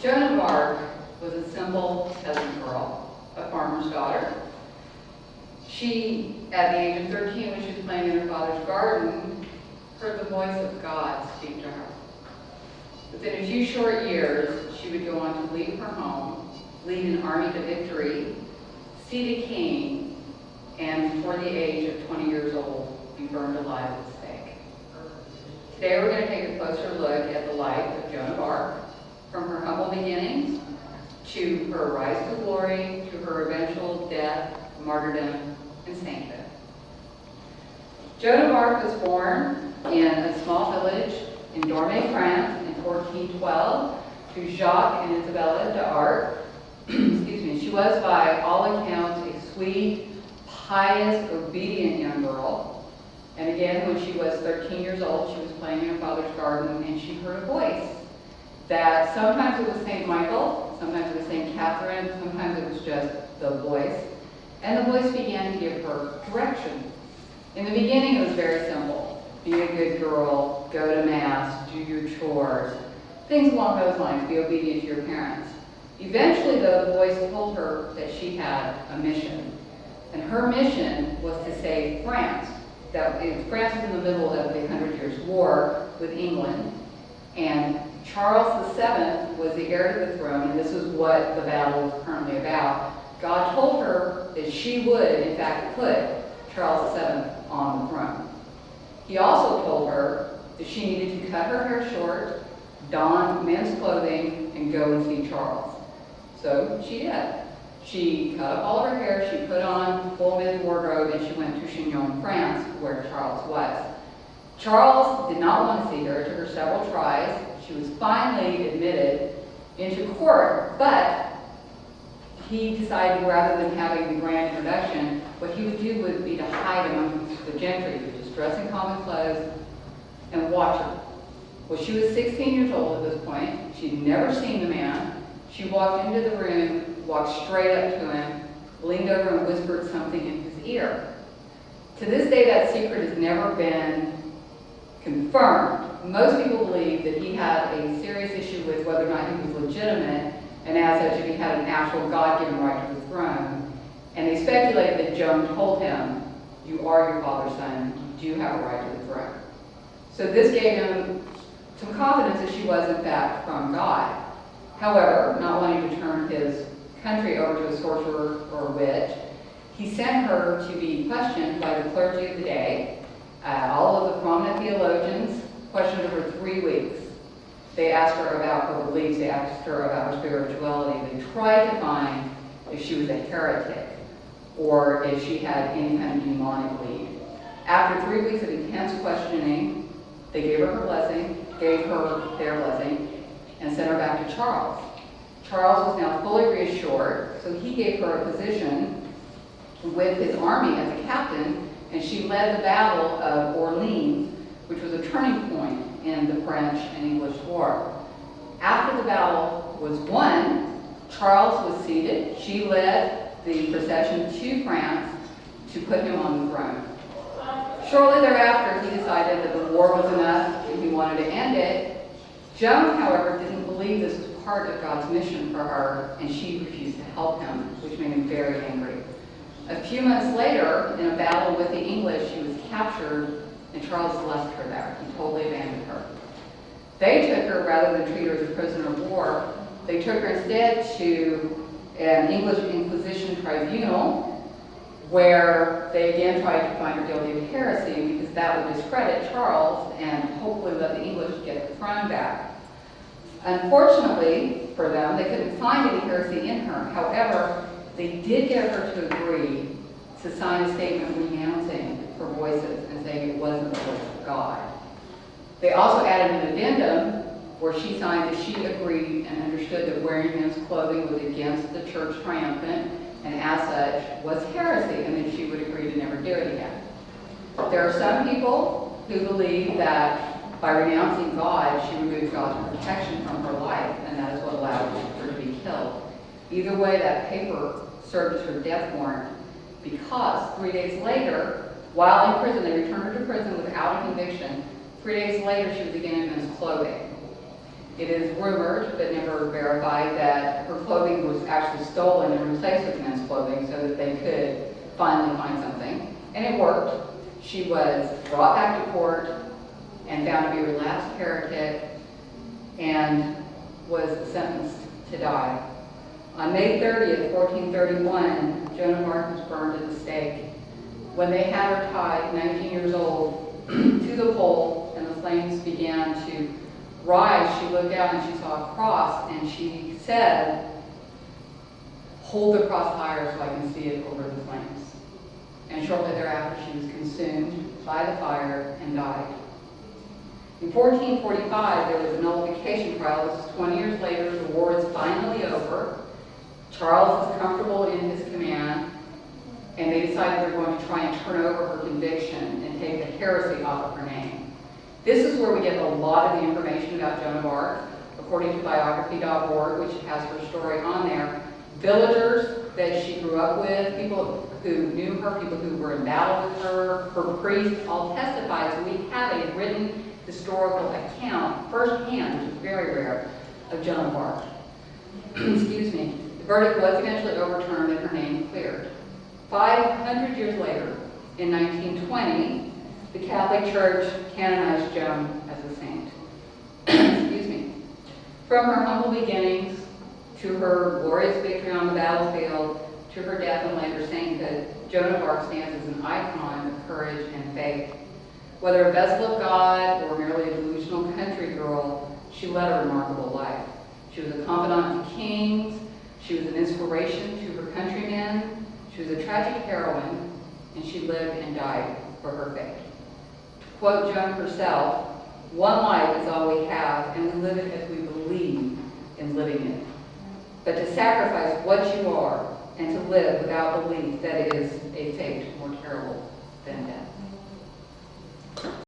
Joan of Arc was a simple peasant girl, a farmer's daughter. She, at the age of 13, when she was playing in her father's garden, heard the voice of God speak to her. Within a few short years, she would go on to leave her home, lead an army to victory, seat a king, and before the age of 20 years old, be burned alive at the stake. Today we're going to take a closer look at the life of Joan of Arc, from her humble beginnings to her rise to glory, to her eventual death, martyrdom, and sainthood. Joan of Arc was born in a small village in Dormay, France in 1412 to Jacques and Isabella d'Arc. Excuse me. She was, by all accounts, a sweet, pious, obedient young girl. And again, when she was 13 years old, she was playing in her father's garden and she heard a voice that sometimes it was St. Michael, sometimes it was St. Catherine, sometimes it was just the voice. And the voice began to give her direction. In the beginning, it was very simple. Be a good girl, go to Mass, do your chores, things along those lines, be obedient to your parents. Eventually, though, the voice told her that she had a mission. And her mission was to save France. France was in the middle of the 100 Years' War with England, and Charles VII was the heir to the throne, and this is what the battle is currently about. God told her that she would, in fact, put Charles VII on the throne. He also told her that she needed to cut her hair short, don men's clothing, and go and see Charles. So she did. She cut up all of her hair, she put on full men's wardrobe, and she went to Chinon, France, where Charles was. Charles did not want to see her. It took her several tries. She was finally admitted into court, but he decided rather than having the grand introduction, what he would do would be to hide among the gentry. He would just dress in common clothes and watch her. Well, she was 16 years old at this point. She'd never seen the man. She walked into the room, walked straight up to him, leaned over and whispered something in his ear. To this day, that secret has never been confirmed. Most people believe that he had a serious issue with whether or not he was legitimate, and as such, if he had an actual God-given right to the throne. And they speculate that Joan told him, "You are your father's son, you do have a right to the throne." So this gave him some confidence that she was, in fact, from God. However, not wanting to turn his country over to a sorcerer or a witch, he sent her to be questioned by the clergy of the day. All of the prominent theologians questioned her for 3 weeks. They asked her about her beliefs, they asked her about her spirituality. They tried to find if she was a heretic or if she had any kind of demonic lead. After 3 weeks of intense questioning, they gave her her blessing, gave her their blessing, and sent her back to Charles. Charles was now fully reassured, so he gave her a position with his army as a captain, and she led the Battle of Orleans, which was a turning point in the French and English war. After the battle was won, Charles was seated. She led the procession to France to put him on the throne. Shortly thereafter, he decided that the war was enough and he wanted to end it. Joan, however, didn't believe this was part of God's mission for her, and she refused to help him, which made him very angry. A few months later, in a battle with the English, she was captured, and Charles left her there. He totally abandoned her. They took her, rather than treat her as a prisoner of war, they took her instead to an English Inquisition tribunal, where they again tried to find her guilty of heresy, because that would discredit Charles and hopefully let the English get the throne back. Unfortunately for them, they couldn't find any heresy in her. However, they did get her to agree to sign a statement renouncing her voices and saying it wasn't the voice of God. They also added an addendum where she signed that she agreed and understood that wearing men's clothing was against the church triumphant, and as such was heresy, and that she would agree to never do it again. There are some people who believe that by renouncing God, she removed God's protection from her life, and that is what allowed her to be killed. Either way, that paper served as her death warrant, because 3 days later, while in prison, they returned her to prison without a conviction. 3 days later, she was again in men's clothing. It is rumored, but never verified, that her clothing was actually stolen and replaced with men's clothing so that they could finally find something. And it worked. She was brought back to court and found to be a relapsed heretic and was sentenced to die. On May 30th, 1431, Joan of Arc was burned at the stake. When they had her tied, 19 years old, to the pole and the flames began to rise, she looked out and she saw a cross, and she said, "Hold the cross higher so I can see it over the flames." And shortly thereafter, she was consumed by the fire and died. In 1445, there was a nullification trial. This is 20 years later. The war is finally over. Charles is comfortable in his command, and they decided they're going to try and turn over her conviction and take the heresy off of her name. This is where we get a lot of the information about Joan of Arc, according to biography.org, which has her story on there. Villagers that she grew up with, people who knew her, people who were in battle with her, her priests, all testified. So we have a written historical account, firsthand, which is very rare, of Joan of Arc. Excuse me. The verdict was eventually overturned and her name cleared. 500 years later, in 1920, the Catholic Church canonized Joan as a saint. Excuse me. From her humble beginnings to her glorious victory on the battlefield to her death and later sainthood, Joan of Arc stands as an icon of courage and faith. Whether a vessel of God or merely a delusional country girl, she led a remarkable life. She was a confidant to kings. She was an inspiration to her countrymen. She was a tragic heroine, and she lived and died for her faith. To quote Joan herself, "One life is all we have, and we live it as we believe in living it. But to sacrifice what you are and to live without belief that it is a fate more terrible than death."